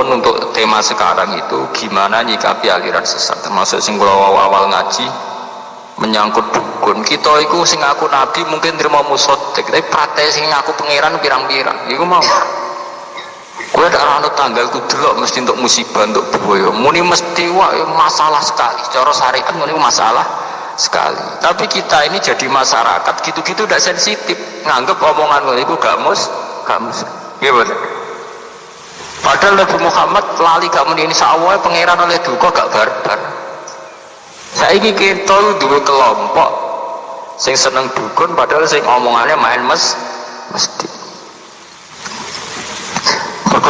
nuwun untuk tema sekarang itu gimana nyikapi aliran sesat, termasuk sing kula awal ngaji menyangkut dukun. Kita iku sing ngaku nabi mungkin terima musotek, tapi praktek sing ngaku pangeran pirang-pirang iku mau kowe dak ana tanggal ku delok mesti untuk musibah, untuk bahaya, muni mesti wah masalah sekali cara syariat, muni masalah sekali. Tapi kita ini jadi masyarakat gitu-gitu udah sensitif, nganggep omongan ngono iku gak mus nggih betul. Padahal Nabi Muhammad lali gak muni insyaallah pangeran oleh duka gak barbar. Saiki kita duwe kelompok sing seneng dukun padahal sing omongannya main mesti.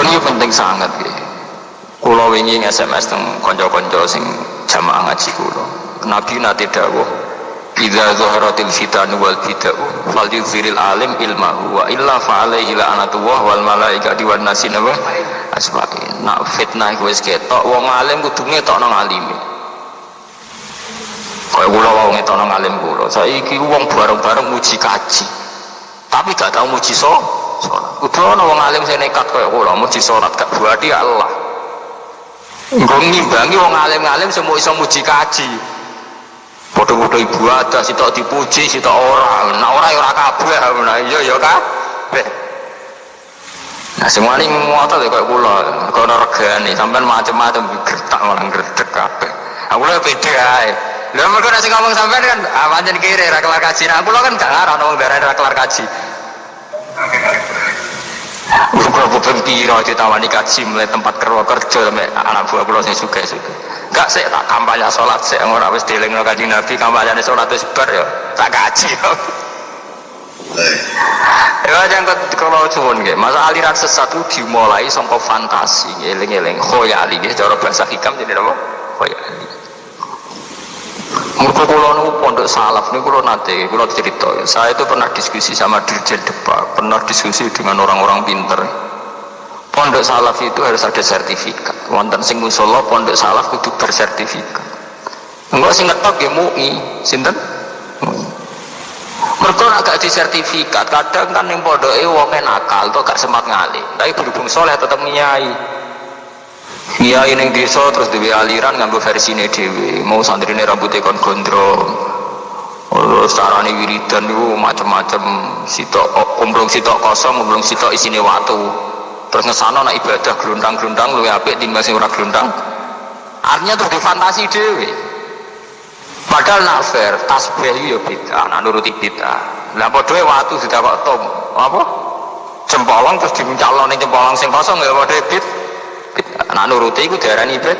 Ini penting sangat ya. Kula wingi SMS teng kanca-kanca sing jamaah ngaji kula. Nabi nate dawuh, "Idza zaharatil fitanu wal bid'ah falyuzhiril alim ilmahu wa illa fa alaihi la'natullah wal malaikati wan nasi asbahin." Nak fitnah iku wis ketok, wong alim kudu ngetokno ngalime. Kaya kula wau ngetokno ngalim kula. Saiki wong bareng-bareng muji kaji. Tapi gak tau muji sholat. Udah ana wong alim sing nekat kaya kula muji salat gak buati Allah. Nggo ngimbangi wong alim-alim semua iso muji kaji. Padha-padha ibadah sitok dipuji sitok ora. Nek ora ya ora kabeh. Nah iya ya kabeh. Nah semuanya ngotot kaya kula, kono regane sampean macam-macam gertak malah gredeg kabeh. Aku lho beda ae. Lha mergo nek sing ngomong sampean kan pancen kire ra kelar kaji. Nah kula kan gak ngarang wong darane ra kelar kaji. Bukan bukan piro ditawani kaji mulai tempat kerja sampai anak buah pulau sing suka-suka. Enggak sih tak kampanye sholat sih ora wis dielingno Kanjeng Nabi kampanyane sholat wis bar ya tak kaji. Ya jangan kalau cuman nggih, masa aliran sesat itu dimulai saka fantasi, eling-eling khoyali nggih cara bahasa hikam jadi apa? Khoyali. Mergo kula niku pondok salaf niku kula nate kula cerita. Saya itu pernah diskusi sama Dirjen Depa, pernah diskusi dengan orang-orang pinter. Pondok salaf itu harus ada sertifikat. Wonten sing musala pondok salaf kudu bersertifikat. Engko sing ngetop nggih MUI, sinten? Mergo nek gak disertifikat, kadang kan ning pondoke wonge nakal to gak semat ngalih. Tapi berhubung soleh tetep nyai. Kiai ning desa terus duwe aliran nganggo versine dhewe. Mau santrine rambutnya kon gondrong. Terus carane wiridan niku macam-macam, sitok umrung sitok kosong, umrung sitok isine watu. Terus ngesano nek ibadah glundang-glundang luwih apik timbang sing ora glundang. Artinya terus difantasi dhewe. Padahal nak fair, tasbih yo bid'ah, nak nuruti bid'ah. Lah padha watu didakok tom, apa? Jempolong terus dimencalone jempolong sing kosong ya padha bid'ah. Nah nuruti itu diarani ibad.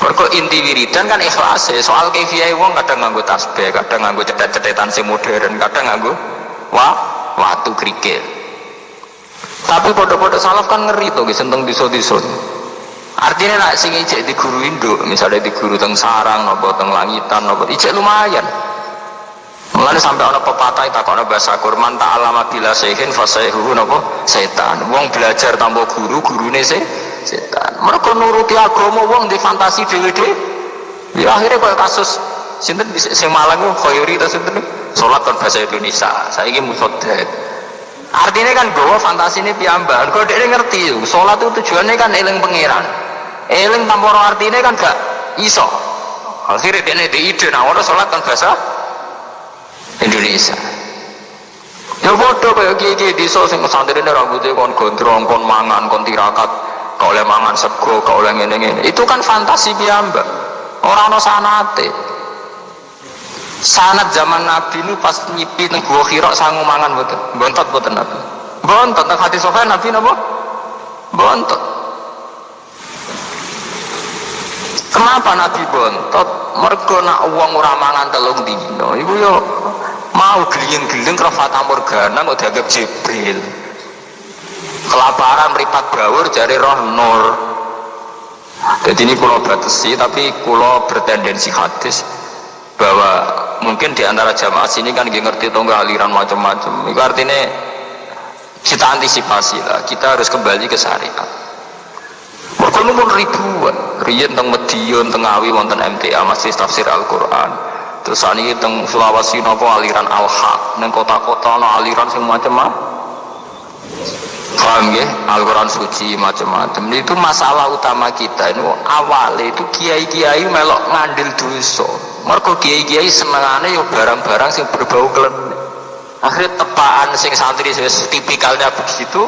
Mergo inti wiridan kan ikhlas. Soal kefiyah wong kadang nganggo tasbih, kadang nganggo cetet-cetetan sing modern, kadang nganggo watu krikil. Tapi pondok-pondok salaf kan ngeri to, seneng disa-disa. Artinya nek sing ijek di guru induk, misalnya di guru teng sarang napa teng langitan napa ijek lumayan. Mulane sampai ana pepatah takokno bahasa Qur'an ta'allama bila sayhin fasayhu napa setan. Wong belajar tanpa guru, gurune setan. Mereka nuruti agama wong di fantasi dhewe-dhewe. Ya akhirnya kaya kasus sinten sing Malang Khoyuri ta sinten salat kon bahasa Indonesia. Saiki musodek. Artinya kan gawa fantasine piyambak. Kok dhek ngerti salat itu tujuannya kan eling pangeran. Eling tanpa ora artine kan gak iso. Akhirnya dhek di ide nah ora salat kon bahasa Indonesia. Ya bodoh kayak gini di so sing santrine rambutnya kon gondrong, kon mangan, kon tirakat, kau oleh mangan sego, kau oleh ngene-ngene. Itu kan fantasi piyambak. Orang no sanate. Sanat zaman Nabi ini pas nyipi nang Gua Hira sangu mangan betul. Bontot betul Nabi. Bontot nang hati Sofyan Nabi napa? Bontot. Kenapa Nabi bontot? Mergo nak wong ora mangan telung dino. Iku yo mau geleng-geleng karo fata morgana kok dianggap Jibril. Kelaparan meripat bawur jari roh nur. Jadi ini kulo batasi tapi kulo bertendensi hadis bahwa mungkin di antara jamaah sini kan ngerti atau enggak aliran macam-macam. Itu artinya kita antisipasi lah. Kita harus kembali ke syariat. Kalau pun ribuan, riyen teng Medion, teng Ngawi, wonten MTA Masjid Tafsir Al-Quran. Terus ini teng Sulawesi nopo aliran Al-Haq, neng kota-kota no aliran semua macam. Paham ya? Al-Quran suci macam-macam itu masalah utama kita ini awalnya itu kiai-kiai melok ngandil dosa mereka kiai-kiai senengane yo barang-barang sing berbau klenik akhirnya tepaan sing santri tipikalnya begitu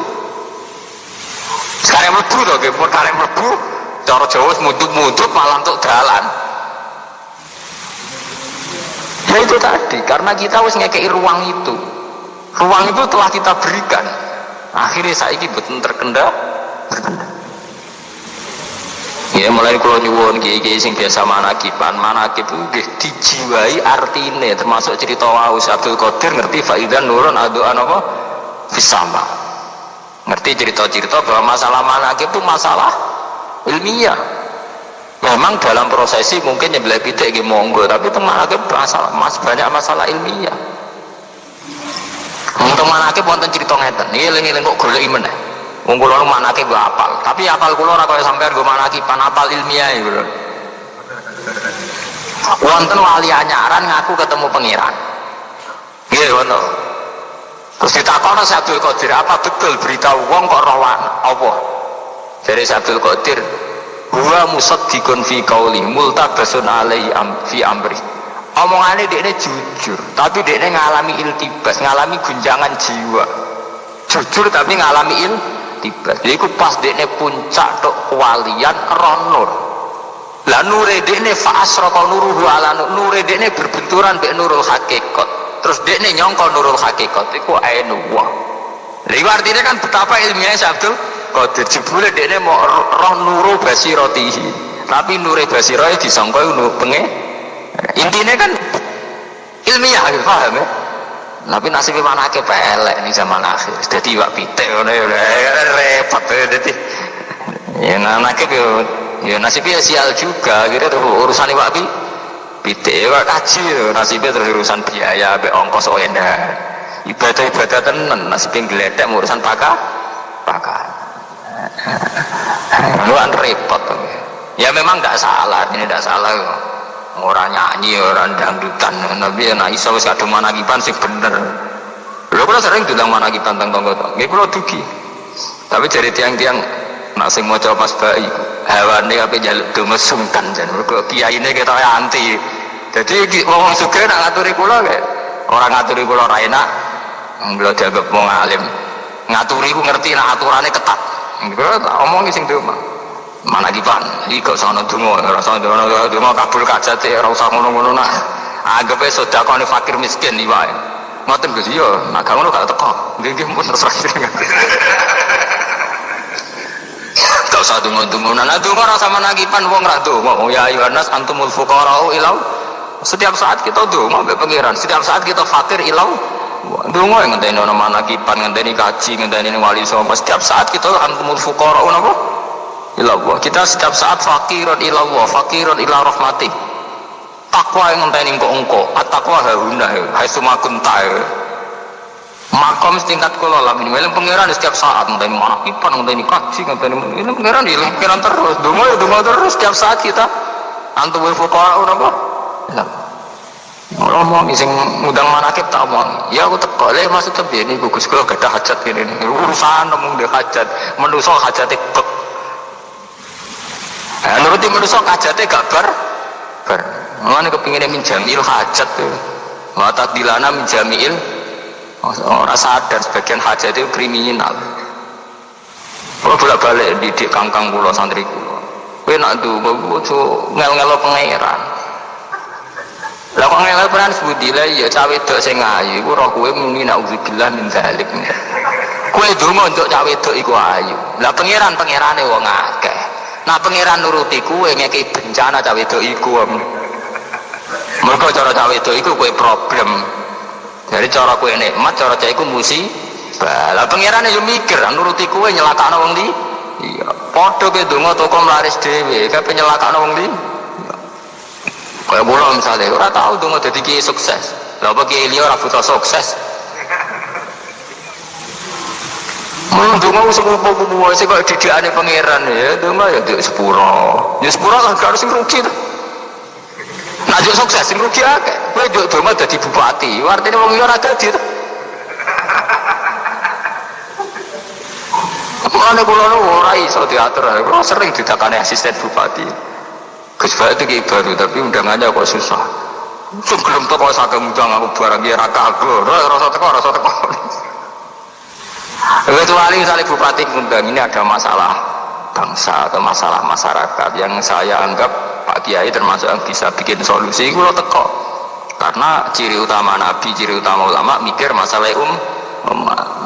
sekarang mlebu to nggih sekarang mlebu cara Jawa mudut-mudut malah untuk dalan ya itu tadi karena kita harus ngekei ruang itu telah kita berikan akhirnya saiki betul terkendali ya mulai kalau nyuwun kiai-kiai sing biasa manakib itu nggih dijiwai artine termasuk cerita Aus Abdul Qadir ngerti faidan nurun aduan apa fisama ngerti cerita-cerita bahwa masalah manakib itu masalah ilmiah memang dalam prosesi mungkin nyebelah pitik nggih monggo tapi itu manakib banyak masalah ilmiah untuk manakib wonten cerita ngeten iki eling-eling kok goleki meneh wong kula nu manakib go apal tapi apal kula ora kaya sampean go manakiban apal ilmiah iki lho wonten wali anyaran ngaku ketemu pangeran nggih wonten terus ditakoni Abdul Qadir apa betul berita wong kok roh apa dari Abdul Qadir huwa musaddiqun fi qauli multabasun alaihi fi amri omongane dekne jujur tapi dekne ngalami iltibas ngalami gunjangan jiwa jujur tapi ngalami iltibas iku pas dekne puncak tok kewalian roh nur lah nure dekne fa asraqa nuruhu ala nure dekne berbenturan mek nurul hakikat terus dekne nyangka nurul hakikat iku ainu wa lha iku artine kan betapa ilmiahnya Abdul Qadir jebule dekne mau roh nuru basiratihi tapi nure basirah disangka nur penge intinya kan ilmiah paham ya tapi nasibnya manake pelek nih zaman akhir jadi wak pitek repot jadi ya anaknya ya nasibnya sial juga kira tuh urusan wak pitek wak kaji nasibnya terus urusan biaya be ongkos oenda ibadah tenan nasibnya geledek urusan pakar lu kan repot ya memang tidak salah ini tidak salah orang nyanyi, orang dangdutan tapi ya iso wis kadung manakiban sing bener lho kula sering diundang manakiban teng tangga nggih kula dugi tapi dari tiang-tiang nak sing maca pas bayi hawane ape njaluk donga sungkan jan mergo kiyaine ketok anti dadi wong sugih nak ngaturi kula kek ora ngaturi kula ora enak kula dianggap wong alim ngaturi ku ngerti nak aturane ketat kula omongi sing donga manakiban iki kok sono donga ora sono donga kabul kajate ora usah ngono-ngono nak anggape sedekahane fakir miskin iki wae ngoten Gus iya nak ngono gak teko nggih pun terserah gak usah donga-donga nah donga ora sama manakiban wong ra donga ya Yohanes antumul fuqara'u ilau setiap saat kita donga mbek pangeran setiap saat kita fakir ilau donga ngenteni ana manakiban ngenteni kaji ngenteni wali songo setiap saat kita antumul fuqara'u napa ilallah kita setiap saat fakirun ilallah fakirun ila rahmati takwa yang ngenteni engko at-taqwa hauna hai sumakunta makom setingkat kula lam ini melem pangeran setiap saat ngenteni manakiban ngenteni kaji ngenteni ini pangeran pikiran terus donga terus setiap saat kita antumul fuqara napa ngomong sing ngundang manakib tak omong ya aku teko le maksud piye niku Gus kula gadah hajat kene urusan mung ndek hajat menungso hajate nuruti manusia hajatnya gak bar mana kepinginnya minjamil hajat tuh mata dilana minjamil orang sadar sebagian hajat itu kriminal kalau bolak-balik didik kangkang pulau santri pulau gue nak tuh gue ngel-ngelo pangeran lah kok ngel-ngelo pangeran sebutilah ya cawe dok sing ayu gue roh gue muni na'udzubillah min dzalik gue dungo untuk cawe dok iku ayu lah pangeran-pangerane wong akeh nah pangeran nuruti kuwe ngekei bencana cawe itu iku mereka cara cawe itu iku kuwe problem jadi cara kuwe nikmat cara cawe iku musibah lah pangeran yang mikir nuruti kuwe nyelakakno wong di iya podo ke donga toko melaris dewe kayak penyelakakno wong di kayak bola misalnya orang tahu donga jadi kiai sukses lah apa kiai liya ora butuh sukses Dungo sepupu-pupu sih kok didikane pangeran ya, dungo ya dik sepuro. Ya sepuro kan gak harus rugi tuh. Nah juk sukses sing rugi akeh. Kowe juk dungo dadi bupati, artine wong liya ora dadi tuh. Mulane kula ora iso diatur. Kula sering ditakani asisten bupati. Gus Bupati itu baru tapi undangannya kok susah. Sebelum toko sagem undang aku barang ya ra kagok. Rasa teko. Kecuali misalnya bupati ngundang ini ada masalah bangsa atau masalah masyarakat yang saya anggap Pak Kiai termasuk yang bisa bikin solusi, kula teko. Karena ciri utama Nabi, ciri utama ulama mikir masalah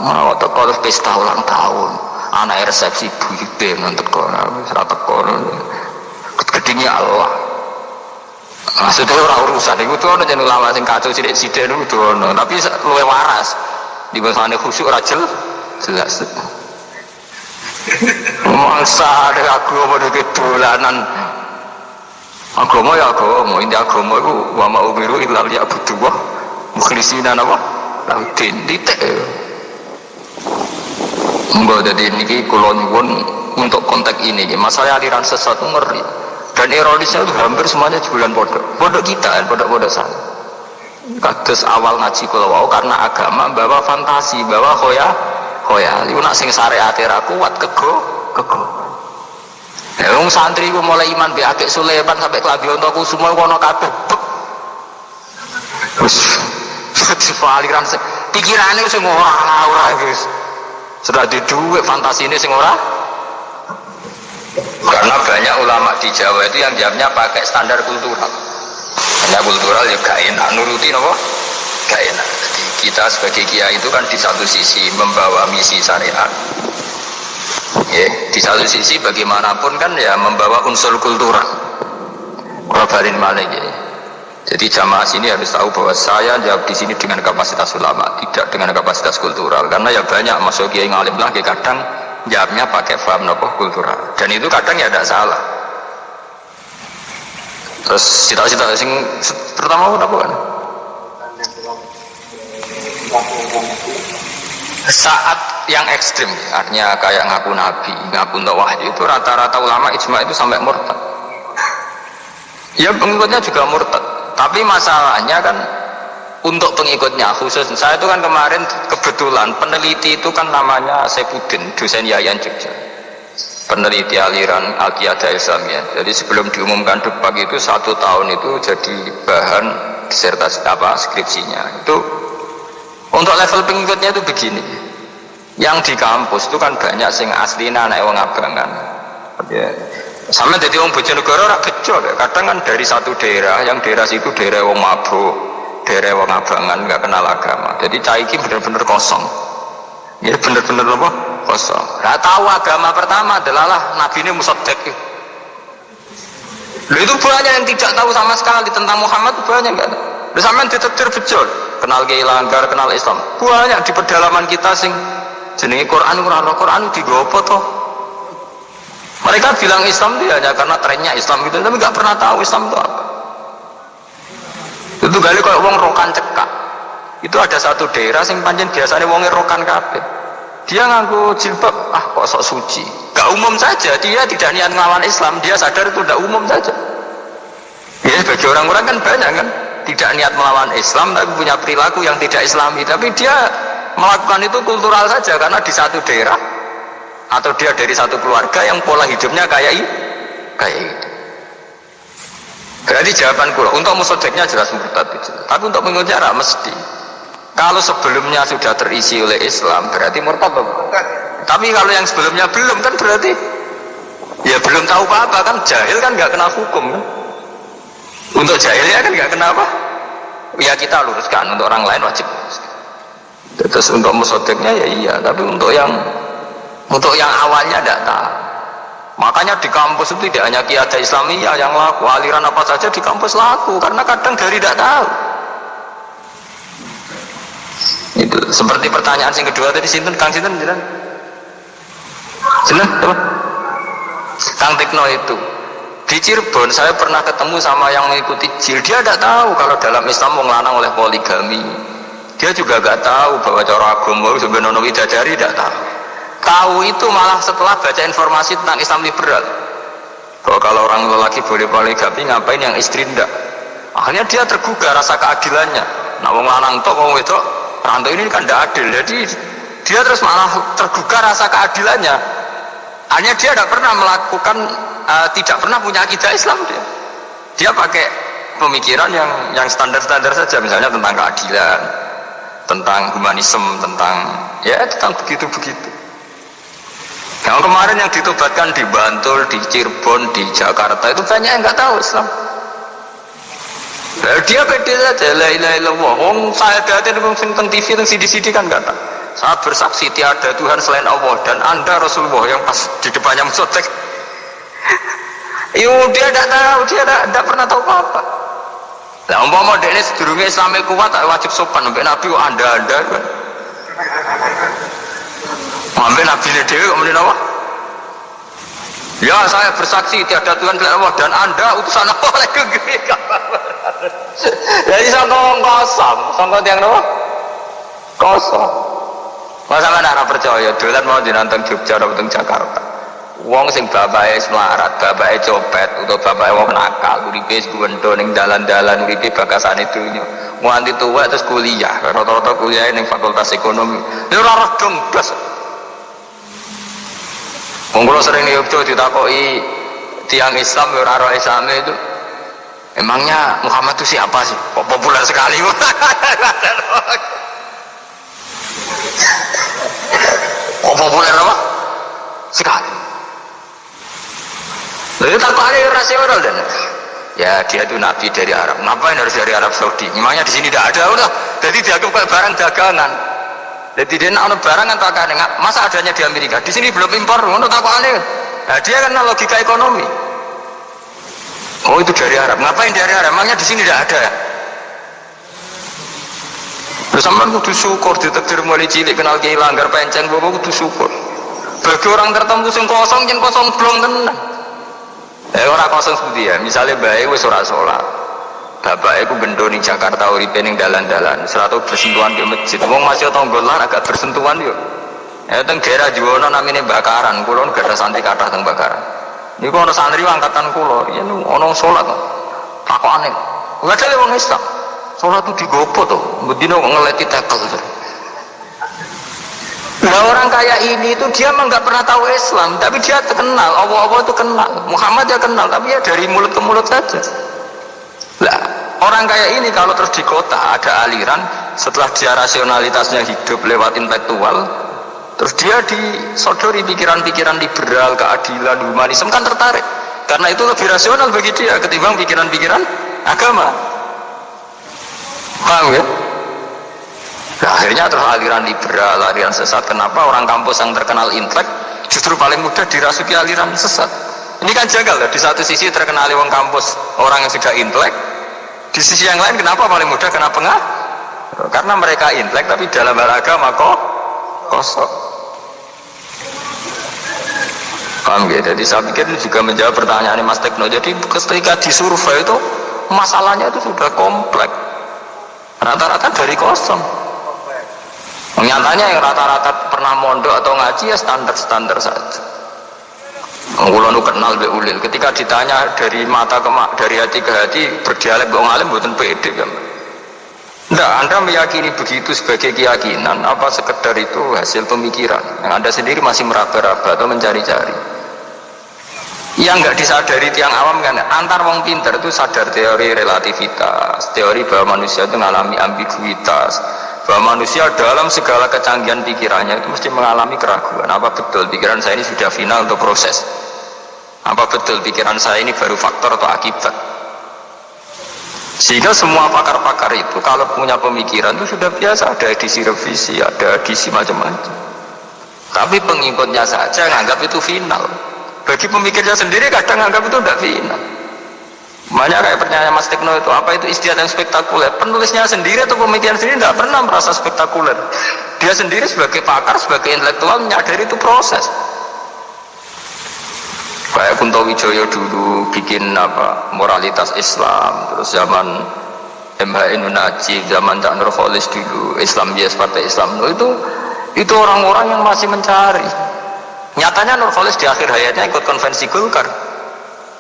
mau teko terus pesta ulang tahun, anak resepsi buyute nonton kono, ora teko. Gedingnya Allah. Maksudnya orang urusan itu tuh ada jeneng ulama sing kacau sidik-sidik itu dono, tapi luwe waras. Di bahasane khusyuk ra jelas. Mangsa ada agama ada dolanan. Agama ya agama, inti agama itu wa ma umiru illa liya'budu wa mukhlisina napa? Laudin titik. Mbak dadi niki kula nyuwun untuk konteks ini, masalah aliran sesat ngeri. Dan ironisnya itu hampir semuanya jualan pondok kita, pondok sana. Kados awal ngaji kula wau karena agama bawa fantasi, bawa khoyal. Iku nak sing syariate ra kuat kego. Ya wong santri ku mulai iman be akeh Sulaiman sampai klambi ontoku semua kono kabeh. Wis aliran pikirane sing ora wis. Sudah di duit fantasine sing ora. Karena banyak ulama di Jawa itu yang jawabnya pakai standar kultural. Hanya kultural ya gak enak, nuruti apa? Gak enak. Jadi kita sebagai kiai itu kan di satu sisi membawa misi syariat. Ya, di satu sisi bagaimanapun kan ya membawa unsur kultural. Korbanin malah ya. Jadi jamaah sini harus tahu bahwa saya jawab di sini dengan kapasitas ulama, tidak dengan kapasitas kultural. Karena ya banyak masuk kiai ngalim lagi kadang jawabnya pakai faham nopo kultural, dan itu kadang ya tidak salah. Terus cita-cita sing terutama apa kan? Saat yang ekstrim, artinya kayak ngaku nabi, ngaku wahyu itu rata-rata ulama ijma itu sampai murtad. Ya pengikutnya juga murtad. Tapi masalahnya kan untuk pengikutnya khusus, saya itu kan kemarin kebetulan peneliti itu kan namanya Saipudin, dosen Yayan Jogja, peneliti aliran Al-Qiyadah Islamiyah. Jadi sebelum diumumkan debat itu 1 tahun itu jadi bahan disertasi skripsinya. Itu untuk level pengikutnya itu begini. Yang di kampus itu kan banyak sing aslina anak wong abangan. Ya. Sama jadi wong Bojonegoro ora bejo, kadang kan dari satu daerah, yang daerah situ daerah wong mabuk, daerah wong abangan nggak kenal agama. Jadi caiki benar-benar kosong. Ya benar-benar apa? Kosong. Nggak tahu agama pertama adalah Nabi ini musaddiq. Itu banyak yang tidak tahu sama sekali tentang Muhammad, banyak nggak? Lalu sampean ditetir bejo, kenal Kiai Langgar, kenal Islam. Banyak di pedalaman kita sing jenenge Quran digopo toh. Mereka bilang Islam itu hanya karena trennya Islam itu, tapi nggak pernah tahu Islam itu apa. Itu kali kalau wong rokan cekak. Itu ada satu daerah sing pancen biasanya wonge rokan kabeh. Dia nganggo jilbab, kok sok suci. Gak umum saja, dia tidak niat ngelawan Islam, dia sadar itu tidak umum saja. Ya bagi orang-orang kan banyak kan, tidak niat melawan Islam tapi punya perilaku yang tidak Islami, tapi dia melakukan itu kultural saja karena di satu daerah atau dia dari satu keluarga yang pola hidupnya kayak itu. Berarti jawaban kula untuk musaddiqnya jelas murtad itu. Tapi untuk mengikutnya mesti. Kalau sebelumnya sudah terisi oleh Islam berarti murtad bukan? Tapi kalau yang sebelumnya belum kan berarti ya belum tahu apa-apa kan, jahil kan nggak kena hukum kan. Untuk jahilnya kan nggak kena apa? Ya kita luruskan, untuk orang lain wajib. Terus untuk musaddiqnya ya iya, tapi untuk yang awalnya tidak tahu. Makanya di kampus itu tidak hanya Qiyadah Islamiyah yang laku, aliran apa saja di kampus laku, karena kadang dari tidak tahu. Itu seperti pertanyaan yang kedua tadi, Kang Sinten jelas apa? Kang Tikno itu di Cirebon saya pernah ketemu sama yang mengikuti JIL, dia tidak tahu kalau dalam Islam wong lanang oleh poligami. Dia juga tidak tahu bahwa cara agama sebenarnya widadari, tidak tahu itu malah setelah baca informasi tentang Islam liberal, bahwa kalau orang lelaki boleh poligami, ngapain yang istri tidak. Akhirnya dia tergugah rasa keadilannya. Nah wong lanang tok wong wedok rantau ini kan tidak adil, jadi dia terus malah tergugah rasa keadilannya. Hanya dia tidak pernah melakukan, tidak pernah punya akidah Islam dia. Dia pakai pemikiran yang standar-standar saja, misalnya tentang keadilan, tentang humanisme, tentang begitu-begitu. Yang kemarin yang ditobatkan di Bantul, di Cirebon, di Jakarta itu banyak yang nggak tahu Islam. Dia pede saja, la ilaha illallah. Wong saya ada tentang TV, tentang CD kan kata. Saat bersaksi tiada Tuhan selain Allah dan Anda Rasulullah yang pas di depannya mensotek. Dia tidak tahu, dia tidak pernah tahu apa-apa. Lah umpama dekne sedurunge Islame kuat wajib sopan sampai Nabi kok Anda kan. Sampai Nabi dhewe kok muni apa? Ya saya bersaksi tiada Tuhan selain Allah dan Anda utusan Allah lagi gede. Jadi sangka kosong, sangka tiang apa? Kosong. Masa kan ora percaya dolan mau dinanteng Jogja atau teng Jakarta. Wong sing bapake melarat, bapake copet utawa bapake wong nakal, uripe guwendho ning dalan-dalan, uripe bakasane donya. Nganti tuwa terus kuliah, rata-rata kuliah ning Fakultas Ekonomi. Ya ora redeng blas. Wong kula sering Yogyakarta ditakoki tiang Islam ya ora Islame itu. Emangnya Muhammad itu siapa sih? Kok populer sekali? Kok populer apa? Sekali. Lalu takutnya rasional dan ya dia itu nabi dari Arab. Ngapain harus dari Arab Saudi? Memangnya di sini tidak ada udah. Jadi dianggap kayak barang dagangan. Jadi dia nak barang kan tak ada. Masa adanya di Amerika? Di sini belum impor. Untuk takutnya. Nah, dia kan logika ekonomi. Oh itu dari Arab. Ngapain dari Arab? Memangnya di sini tidak ada ya? Bersama kudu syukur ditakdir mulai cilik kenal kiai langgar penceng bawa kudu syukur. Bagi orang tertentu sing kosong jen kosong blong tenan. Orang kosong seperti ya. Misalnya baik wis ora salat. Bapak iku gendho ning Jakarta uripe ning dalan-dalan, seratu bersentuhan di masjid. Wong masih tonggolan agak bersentuhan yo. Teng daerah Juwono namine bakaran, kula gak ada santri kathah teng bakaran. Niku ana santri angkatan kula, yen ana salat takokane. Enggak ada wong Islam. Salat itu digopo tuh, bedino kok ngeleti tekel. Nah orang kaya ini itu dia memang nggak pernah tahu Islam, tapi dia terkenal, Allah itu kenal, Muhammad ya kenal, tapi ya dari mulut ke mulut saja. Lah orang kaya ini kalau terus di kota ada aliran, setelah dia rasionalitasnya hidup lewat intelektual, terus dia disodori pikiran-pikiran liberal, keadilan, humanisme kan tertarik, karena itu lebih rasional bagi dia ketimbang pikiran-pikiran agama. Paham ya? Nah, akhirnya terus aliran liberal, aliran sesat. Kenapa orang kampus yang terkenal intelek justru paling mudah dirasuki aliran sesat? Ini kan janggal ya. Di satu sisi terkenal orang kampus orang yang sudah intelek, di sisi yang lain kenapa paling mudah kena pengaruh? Karena mereka intelek tapi dalam hal agama kok kosong. Paham ya? Jadi saya pikir itu juga menjawab pertanyaan Mas Tekno. Jadi ketika disurvei itu masalahnya itu sudah kompleks. Rata-rata dari kosong. Nyatanya yang rata-rata pernah mondok atau ngaji ya standar-standar saja. Kulo nu kenal be ulil. Ketika ditanya dari mata ke dari hati ke hati berdialek wong alim mboten pede kan. Ndak, Anda meyakini begitu sebagai keyakinan apa sekedar itu hasil pemikiran yang Anda sendiri masih meraba-raba atau mencari-cari? Yang nggak disadari tiang awam kan antar wong pinter itu sadar teori relativitas, teori bahwa manusia itu mengalami ambiguitas, bahwa manusia dalam segala kecanggihan pikirannya itu mesti mengalami keraguan. Apa betul pikiran saya ini sudah final untuk proses? Apa betul pikiran saya ini baru faktor atau akibat? Sehingga semua pakar-pakar itu kalau punya pemikiran itu sudah biasa, ada edisi revisi, ada edisi macam-macam. Tapi pengikutnya saja nganggap itu final. Bagi pemikirnya sendiri kadang anggap itu tidak final. Makanya kayak pertanyaan Mas Tekno itu, apa itu istiadat yang spektakuler? Penulisnya sendiri atau pemikiran sendiri tidak pernah merasa spektakuler. Dia sendiri sebagai pakar, sebagai intelektual menyadari itu proses. Kayak Kunto Wijoyo dulu bikin moralitas Islam, terus zaman MH Najib, zaman Cak Nurholis dulu, Islam Yes Partai Islam, itu orang-orang yang masih mencari. Nyatanya Nurholis di akhir hayatnya ikut konvensi Golkar,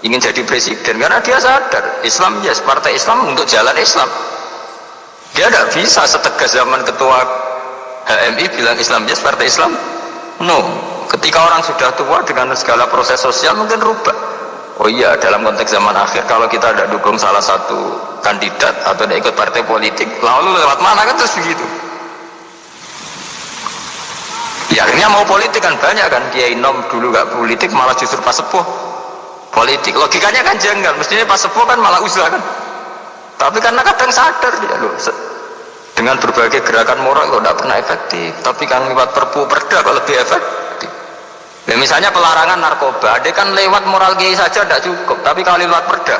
ingin jadi presiden karena dia sadar Islam yes, partai Islam untuk jalan Islam. Dia tidak bisa setegas zaman ketua HMI bilang Islam yes, partai Islam no. Ketika Ketika orang sudah tua dengan segala proses sosial mungkin rubah. Oh iya, dalam konteks zaman akhir kalau kita tidak dukung salah satu kandidat atau tidak ikut partai politik, lalu lewat mana kan terus begitu. Ya akhirnya mau politik kan banyak kan, Kiai Nom dulu gak politik malah justru pas sepuh politik. Logikanya kan janggal, mestinya pas sepuh kan malah usaha kan. Tapi karena kadang sadar dia loh, dengan berbagai gerakan moral kok tidak pernah efektif, tapi kan lewat perpu perda kok lebih efektif. Ya, misalnya pelarangan narkoba, dia kan lewat moral kiai saja tidak cukup, tapi kalau lewat perda,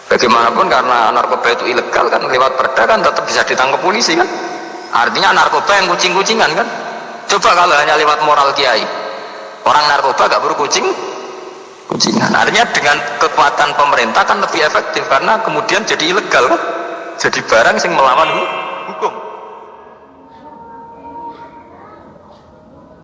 bagaimanapun karena narkoba itu ilegal kan, lewat perda kan tetap bisa ditangkap polisi kan. Artinya narkoba yang kucing-kucingan kan. Coba kalau hanya lewat moral kiai, orang narkoba gak perlu kucingan. Artinya dengan kekuatan pemerintah kan lebih efektif karena kemudian jadi ilegal kan, jadi barang yang melawan